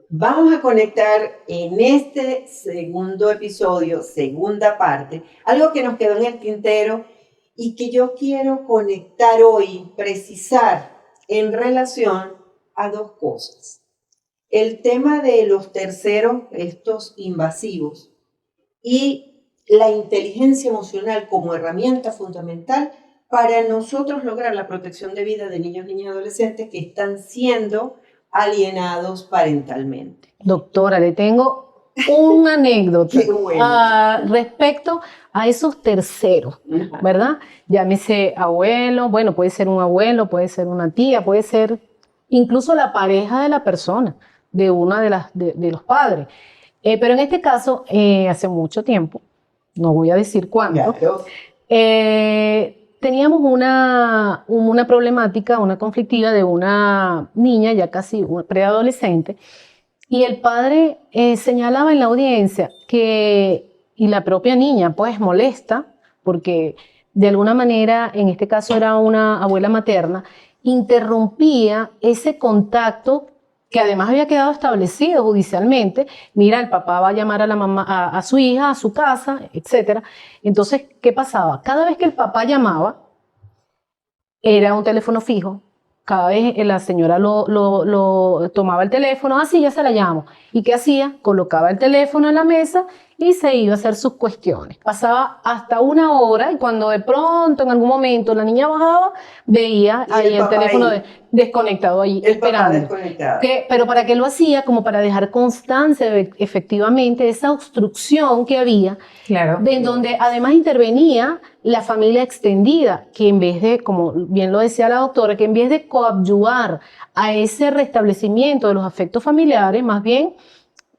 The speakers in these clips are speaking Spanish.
Vamos a conectar en este segundo episodio, segunda parte, algo que nos quedó en el tintero y que yo quiero conectar hoy, precisar en relación a dos cosas. El tema de los terceros, estos invasivos, y la inteligencia emocional como herramienta fundamental para nosotros lograr la protección de vida de niños, niñas y adolescentes que están siendo alienados parentalmente. Doctora, le tengo una anécdota respecto a esos terceros, ¿verdad? Llámese abuelo, bueno, puede ser un abuelo, puede ser una tía, puede ser incluso la pareja de la persona, de una de los padres. Pero en este caso, hace mucho tiempo, no voy a decir cuánto, Claro. Teníamos una problemática, una conflictiva de una niña, ya casi preadolescente, y el padre señalaba en la audiencia y la propia niña pues molesta, porque de alguna manera, en este caso era una abuela materna, interrumpía ese contacto que además había quedado establecido judicialmente. Mira, el papá va a llamar a la mamá, a su hija, a su casa, etcétera. Entonces, ¿qué pasaba? Cada vez que el papá llamaba, era un teléfono fijo. Cada vez la señora lo tomaba el teléfono, así ya se la llamo. ¿Y qué hacía? Colocaba el teléfono en la mesa y se iba a hacer sus cuestiones. Pasaba hasta una hora y cuando de pronto, en algún momento, la niña bajaba, veía ahí el teléfono desconectado ahí, esperando. Pero ¿para qué lo hacía? Como para dejar constancia de efectivamente esa obstrucción que había, claro, de donde además intervenía la familia extendida, que en vez de, como bien lo decía la doctora, que en vez de coadyuvar a ese restablecimiento de los afectos familiares, más bien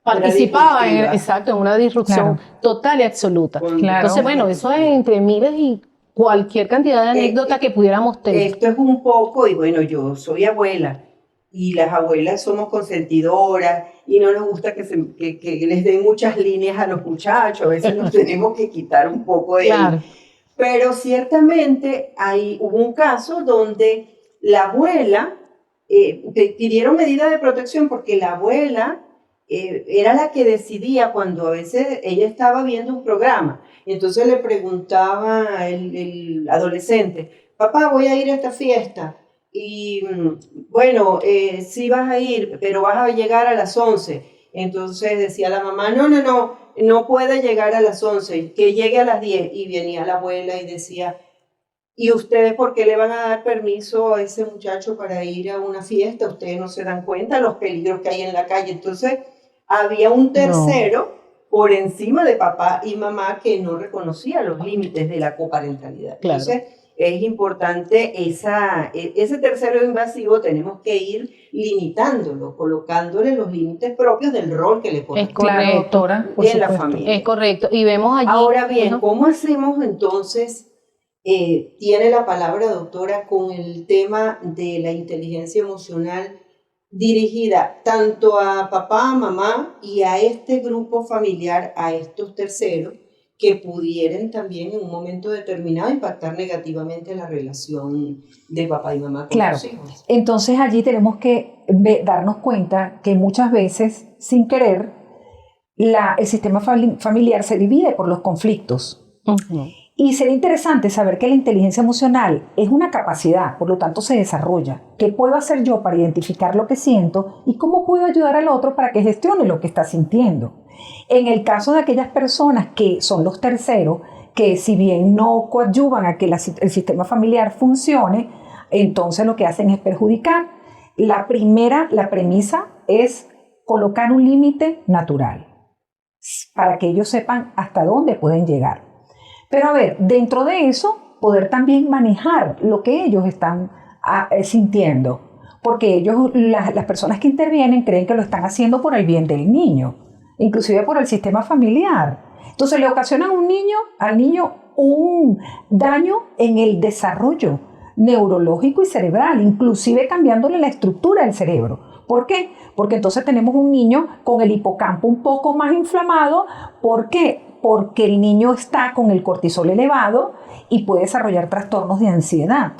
participaba en una disrupción total y absoluta. Claro. Entonces, bueno, eso es entre miles y cualquier cantidad de anécdotas que pudiéramos tener. Esto es un poco, y bueno, yo soy abuela, y las abuelas somos consentidoras, y no nos gusta que les den muchas líneas a los muchachos, a veces nos tenemos que quitar un poco de ahí. Pero ciertamente hubo un caso donde la abuela, pidieron medidas de protección porque la abuela era la que decidía cuando a veces ella estaba viendo un programa. Entonces le preguntaba el adolescente, papá, voy a ir a esta fiesta. Y bueno, sí vas a ir, pero vas a llegar a las 11. Entonces decía la mamá, no puede llegar a las 11, que llegue a las 10. Y venía la abuela y decía, ¿y ustedes por qué le van a dar permiso a ese muchacho para ir a una fiesta? Ustedes no se dan cuenta de los peligros que hay en la calle. Entonces había un tercero por encima de papá y mamá que no reconocía los límites de la coparentalidad. Claro. Entonces es importante ese tercero invasivo, tenemos que ir limitándolo, colocándole los límites propios del rol que le corresponde doctora, en la familia. Es correcto. Y vemos allí. Ahora bien, ¿cómo hacemos entonces? Tiene la palabra, doctora, con el tema de la inteligencia emocional dirigida tanto a papá, mamá y a este grupo familiar, a estos terceros, que pudieran también en un momento determinado impactar negativamente la relación de papá y mamá con los hijos. Entonces allí tenemos que darnos cuenta que muchas veces, sin querer, el sistema familiar se divide por los conflictos. Uh-huh. Y sería interesante saber que la inteligencia emocional es una capacidad, por lo tanto se desarrolla. ¿Qué puedo hacer yo para identificar lo que siento y cómo puedo ayudar al otro para que gestione lo que está sintiendo? En el caso de aquellas personas que son los terceros, que si bien no coadyuvan a que el sistema familiar funcione, entonces lo que hacen es perjudicar. La premisa es colocar un límite natural para que ellos sepan hasta dónde pueden llegar. Pero a ver, dentro de eso, poder también manejar lo que ellos están sintiendo. Porque ellos, las personas que intervienen, creen que lo están haciendo por el bien del niño, inclusive por el sistema familiar. Entonces le ocasionan al niño un daño en el desarrollo neurológico y cerebral, inclusive cambiándole la estructura del cerebro. ¿Por qué? Porque entonces tenemos un niño con el hipocampo un poco más inflamado. ¿Por qué? Porque el niño está con el cortisol elevado y puede desarrollar trastornos de ansiedad.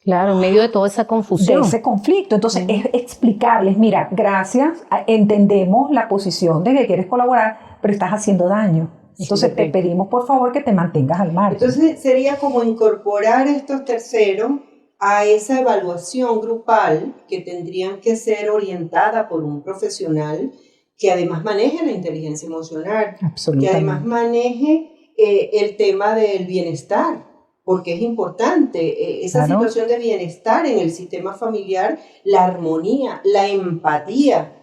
Claro, en medio de toda esa de confusión. ese conflicto. Entonces, es explicarles, mira, gracias, entendemos la posición de que quieres colaborar, pero estás haciendo daño. Entonces, te pedimos, por favor, que te mantengas al margen. Entonces, sería como incorporar estos terceros a esa evaluación grupal que tendrían que ser orientada por un profesional que además maneje la inteligencia emocional, que además maneje el tema del bienestar, porque es importante esa situación de bienestar en el sistema familiar, la armonía, la empatía.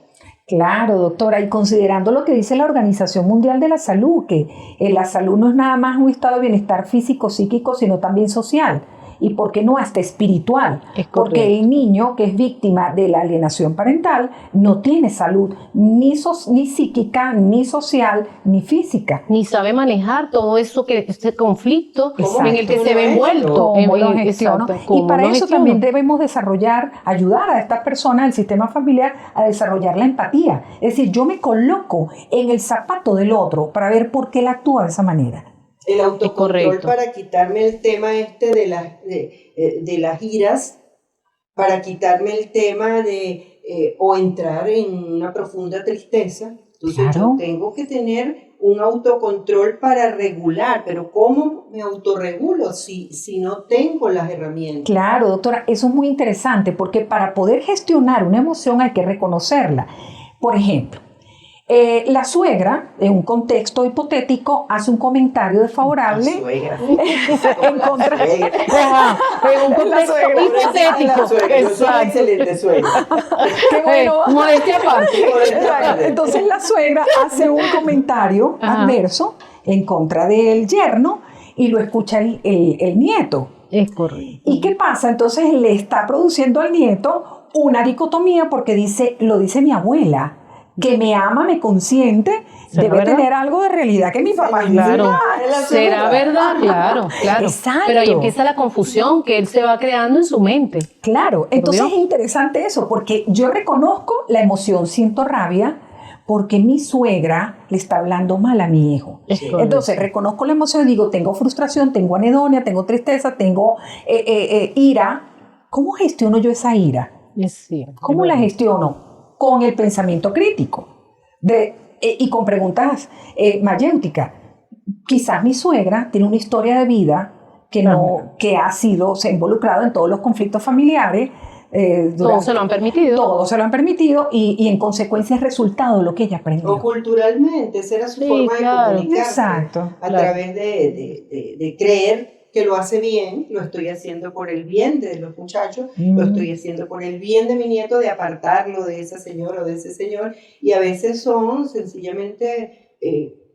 Claro, doctora, y considerando lo que dice la Organización Mundial de la Salud, que la salud no es nada más un estado de bienestar físico, psíquico, sino también social. Y por qué no hasta espiritual, porque el niño que es víctima de la alienación parental no tiene salud ni psíquica, ni social, ni física. Ni sabe manejar todo eso, este conflicto Exacto. en el que se ve envuelto. ¿Cómo lo gestiono? Y para eso también debemos ayudar a estas personas, el sistema familiar, a desarrollar la empatía. Es decir, yo me coloco en el zapato del otro para ver por qué él actúa de esa manera. El autocontrol para quitarme el tema de las iras, para quitarme el tema o entrar en una profunda tristeza. Entonces yo tengo que tener un autocontrol para regular, pero ¿cómo me autorregulo si no tengo las herramientas? Claro, doctora, eso es muy interesante porque para poder gestionar una emoción hay que reconocerla. Por ejemplo, la suegra, en un contexto hipotético, hace un comentario desfavorable en contra de un contexto hipotético. Excelente suegra. Qué bueno. Modestia aparte. Entonces la suegra hace un comentario adverso en contra del yerno y lo escucha el nieto. Es correcto. ¿Y qué pasa? Entonces le está produciendo al nieto una dicotomía porque lo dice mi abuela, que me ama, me consiente, debe tener algo de realidad que mi papá claro. ¿Será verdad? Claro. Exacto. Pero ahí empieza la confusión que él se va creando en su mente. Claro, entonces es interesante eso, porque yo reconozco la emoción, siento rabia, porque mi suegra le está hablando mal a mi hijo. Entonces reconozco la emoción y digo, tengo frustración, tengo anedonia, tengo tristeza, tengo ira. ¿Cómo gestiono yo esa ira? ¿Cómo la gestiono? Con el pensamiento crítico y con preguntas mayéuticas. Quizás mi suegra tiene una historia de vida que se ha involucrado en todos los conflictos familiares. Todos se lo han permitido. Todos se lo han permitido y en consecuencia es resultado de lo que ella aprendió. O culturalmente, esa era su forma de comunicarse. Exacto. A través de creer que lo hace bien, lo estoy haciendo por el bien de los muchachos, lo estoy haciendo por el bien de mi nieto, de apartarlo de esa señora o de ese señor, y a veces son sencillamente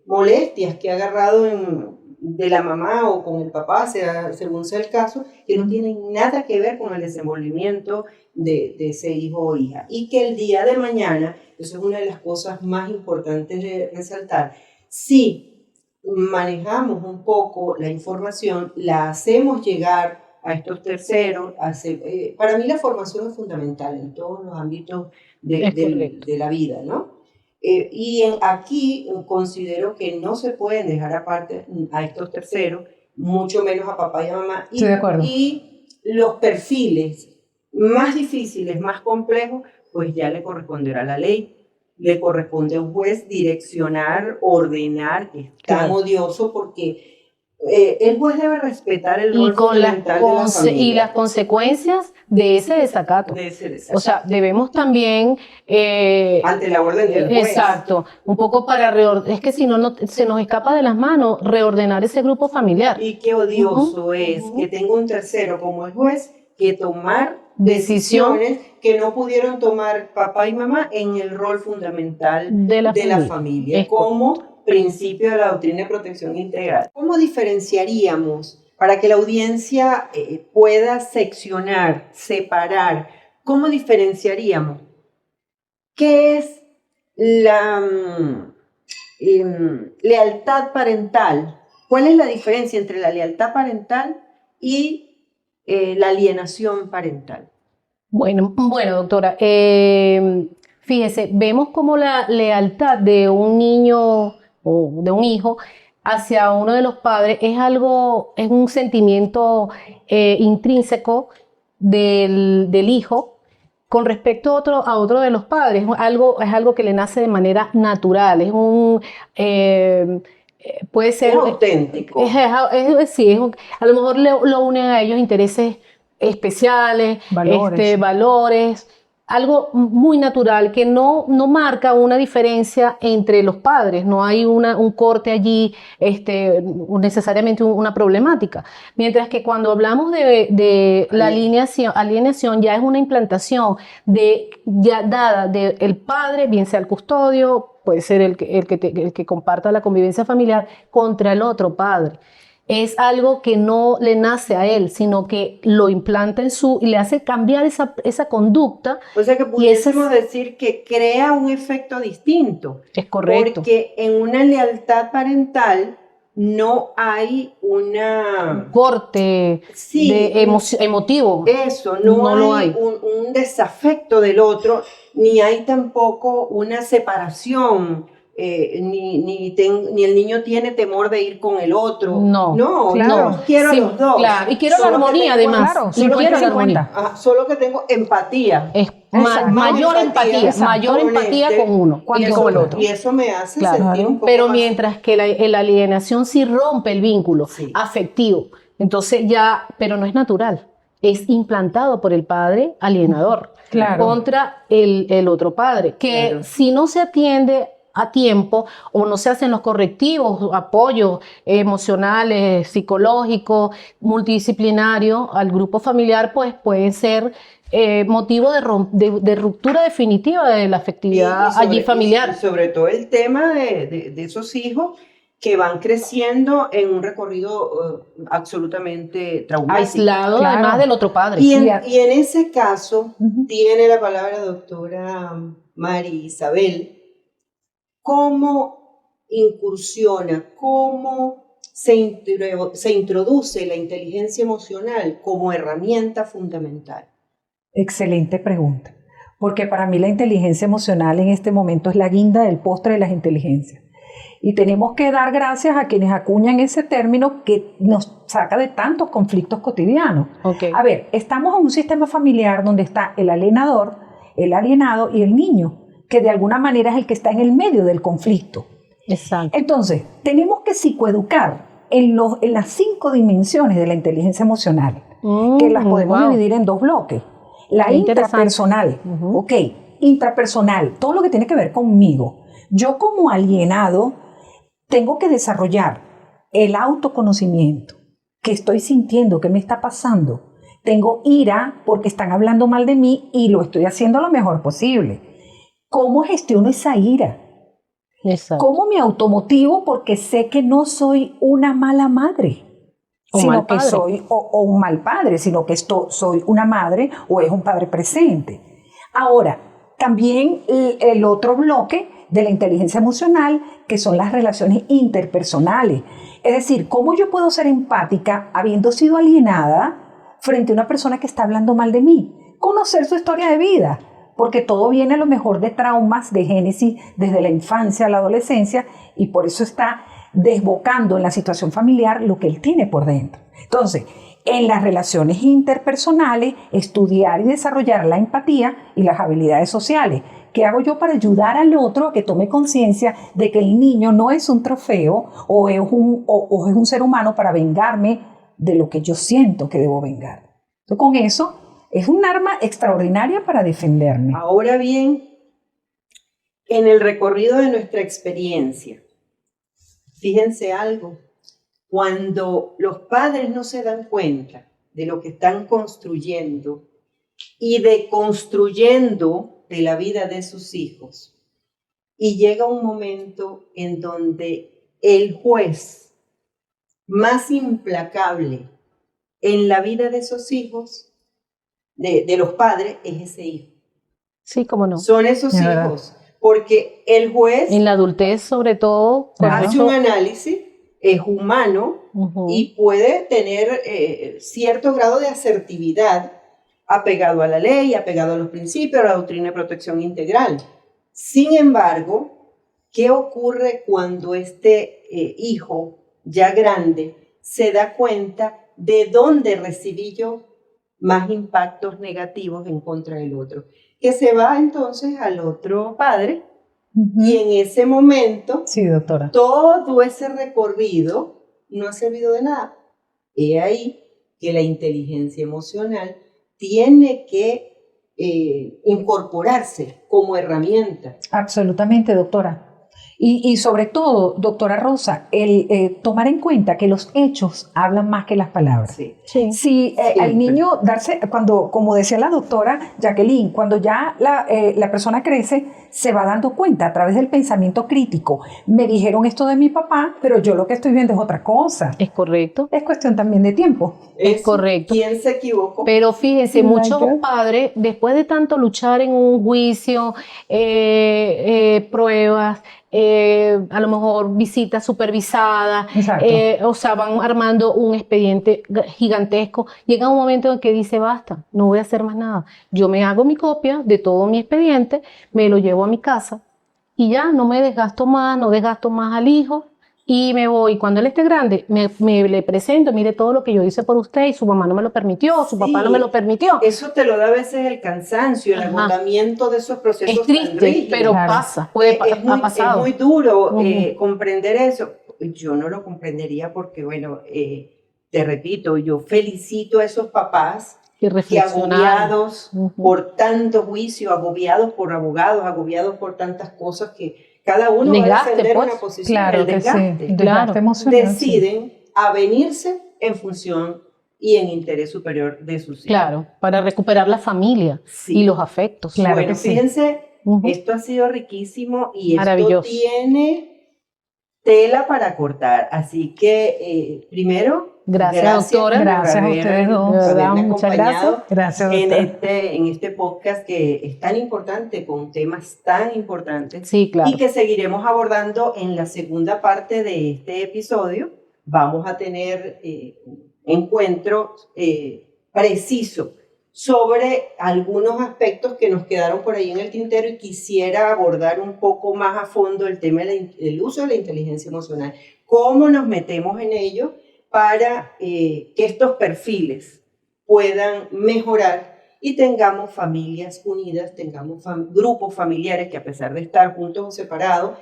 molestias que ha agarrado de la mamá o con el papá, según sea el caso, que no tienen nada que ver con el desenvolvimiento de ese hijo o hija. Y que el día de mañana, eso es una de las cosas más importantes de resaltar, si manejamos un poco la información, la hacemos llegar a estos terceros. Para mí la formación es fundamental en todos los ámbitos de la vida, ¿no? Aquí considero que no se pueden dejar aparte a estos terceros, mucho menos a papá y a mamá. Estoy de acuerdo. Y los perfiles más difíciles, más complejos, pues ya le corresponderá a la ley. Le corresponde a un juez direccionar, ordenar, que es tan odioso porque el juez debe respetar el rol fundamental de la familia. Y las consecuencias de ese desacato. O sea, debemos también... ante la orden del juez. Exacto. Un poco para reordenar. Es que si no, se nos escapa de las manos reordenar ese grupo familiar. Y qué odioso es que tenga un tercero como el juez que tomar decisiones que no pudieron tomar papá y mamá en el rol fundamental de la familia como principio de la doctrina de protección integral. ¿Cómo diferenciaríamos para que la audiencia pueda seccionar, separar? ¿Cómo diferenciaríamos qué es la lealtad parental? ¿Cuál es la diferencia entre la lealtad parental y la alienación parental? Bueno, doctora, fíjese, vemos como la lealtad de un niño o de un hijo hacia uno de los padres es un sentimiento intrínseco del hijo con respecto a otro de los padres. Es algo que le nace de manera natural, puede ser... Es auténtico. A lo mejor lo unen a ellos intereses especiales, valores, algo muy natural que no marca una diferencia entre los padres, no hay un corte allí, necesariamente una problemática. Mientras que cuando hablamos de la alienación ya es una implantación ya dada del padre, bien sea el custodio, puede ser el que comparta la convivencia familiar, contra el otro padre. Es algo que no le nace a él, sino que lo implanta y le hace cambiar esa conducta. O sea que pudiésemos decir que crea un efecto distinto. Es correcto. Porque en una lealtad parental no hay un corte emotivo. Eso, no hay un desafecto del otro, ni hay tampoco una separación. Ni el niño tiene temor de ir con el otro. No, claro. Quiero a los dos. Claro, y quiero la armonía además. Solo que tengo empatía. Es mayor empatía con uno que con el otro. Y eso me hace sentir un poco Pero más... mientras que la alienación sí rompe el vínculo afectivo, entonces pero no es natural. Es implantado por el padre alienador contra el otro padre, que si no se atiende a tiempo o no se hacen los correctivos, apoyos emocionales, psicológicos, multidisciplinarios al grupo familiar, pues pueden ser motivo de ruptura definitiva de la afectividad familiar. Y sobre todo el tema de esos hijos que van creciendo en un recorrido absolutamente traumático. Aislado además del otro padre. Y en ese caso, tiene la palabra doctora Mari Isabel, cómo incursiona, cómo se introduce la inteligencia emocional como herramienta fundamental. Excelente pregunta, porque para mí la inteligencia emocional en este momento es la guinda del postre de las inteligencias. Y tenemos que dar gracias a quienes acuñan ese término que nos saca de tantos conflictos cotidianos. A ver, estamos en un sistema familiar donde está el alienador, el alienado y el niño, que de alguna manera es el que está en el medio del conflicto. Exacto. Entonces, tenemos que psicoeducar en las 5 dimensiones de la inteligencia emocional, que las podemos dividir en 2 bloques. La intrapersonal, intrapersonal, todo lo que tiene que ver conmigo. Yo como alienado tengo que desarrollar el autoconocimiento, qué estoy sintiendo, qué me está pasando. Tengo ira porque están hablando mal de mí y lo estoy haciendo lo mejor posible. ¿Cómo gestiono esa ira? Exacto. ¿Cómo me automotivo? Porque sé que no soy una mala madre, sino que soy un mal padre, sino que soy una madre o es un padre presente. Ahora, también el otro bloque de la inteligencia emocional, que son las relaciones interpersonales. Es decir, ¿cómo yo puedo ser empática habiendo sido alienada frente a una persona que está hablando mal de mí? Conocer su historia de vida, porque todo viene a lo mejor de traumas, de génesis, desde la infancia a la adolescencia, y por eso está desbocando en la situación familiar lo que él tiene por dentro. Entonces, en las relaciones interpersonales, estudiar y desarrollar la empatía y las habilidades sociales. ¿Qué hago yo para ayudar al otro a que tome conciencia de que el niño no es un trofeo o es un ser humano para vengarme de lo que yo siento que debo vengar? Entonces, con eso, es un arma extraordinaria para defenderme. Ahora bien, en el recorrido de nuestra experiencia, fíjense algo, cuando los padres no se dan cuenta de lo que están construyendo y deconstruyendo de la vida de sus hijos, y llega un momento en donde el juez más implacable en la vida de esos hijos, de los padres, es ese hijo. Sí, cómo no. Son esos hijos, porque el juez en la adultez sobre todo hace un análisis, es humano y puede tener cierto grado de asertividad apegado a la ley, apegado a los principios, a la doctrina de protección integral. Sin embargo, ¿qué ocurre cuando este hijo ya grande se da cuenta de dónde recibí yo más impactos negativos en contra del otro, que se va entonces al otro padre y en ese momento Sí, doctora. todo ese recorrido no ha servido de nada. He ahí que la inteligencia emocional tiene que incorporarse como herramienta. Absolutamente, doctora. Y sobre todo, doctora Rosa, el tomar en cuenta que los hechos hablan más que las palabras. Sí. Sí. Si al niño darse, cuando, como decía la doctora Jacqueline, cuando ya la persona crece, se va dando cuenta a través del pensamiento crítico. Me dijeron esto de mi papá, pero yo lo que estoy viendo es otra cosa. Es correcto. Es cuestión también de tiempo. Es correcto. ¿Quién se equivocó? Pero fíjense, Like muchos that. padres, después de tanto luchar en un juicio, pruebas, a lo mejor visitas supervisadas, Exacto. o sea, van armando un expediente gigantesco, llega un momento en que dice, basta, no voy a hacer más nada. Yo me hago mi copia de todo mi expediente, me lo llevo a mi casa y ya no me desgasto más, no desgasto más al hijo. Y me voy, cuando él esté grande, me le presento, mire todo lo que yo hice por usted y su mamá no me lo permitió, su papá no me lo permitió. Eso te lo da a veces el cansancio, el Ajá. agotamiento de esos procesos Es tan triste, rígidos. pero Claro. pasa, ha pasado. Es muy duro Ujú. comprender eso. Yo no lo comprendería porque, bueno, te repito, yo felicito a esos papás Que que reflexionar. agobiados Ujú. por tanto juicio, agobiados por abogados, agobiados por tantas cosas que cada uno va a Desgaste, defender pues. una posición, Claro el que sí. desgaste. Desgaste Claro. emocional. sí. Deciden avenirse en función y en interés superior de sus hijos. Claro, para recuperar la familia Sí. y los afectos. Claro Bueno, que sí. fíjense, Ujú. esto ha sido riquísimo y Maravilloso. esto tiene tela para cortar. Así que, primero, Gracias, doctora. por Gracias a ustedes dos. De verdad, haberme muchas acompañado Gracias, en doctora. este podcast que es tan importante, con temas tan importantes, Sí, claro. y que seguiremos abordando en la segunda parte de este episodio. Vamos a tener encuentro preciso sobre algunos aspectos que nos quedaron por ahí en el tintero y quisiera abordar un poco más a fondo el tema del uso de la inteligencia emocional. ¿Cómo nos metemos en ello para que estos perfiles puedan mejorar y tengamos familias unidas, tengamos grupos familiares que a pesar de estar juntos o separados,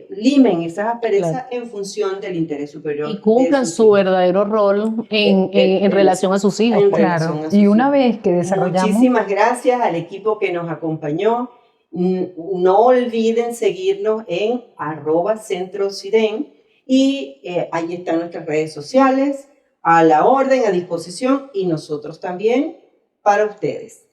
limen esas asperezas Claro. en función del interés superior. Y cumplan de sus su hijos. verdadero rol en relación a sus hijos. en pues. relación Claro. a sus Y una hijos. vez que desarrollamos... Muchísimas gracias al equipo que nos acompañó. No olviden seguirnos en @centrociden y ahí están nuestras redes sociales a la orden, a disposición y nosotros también para ustedes.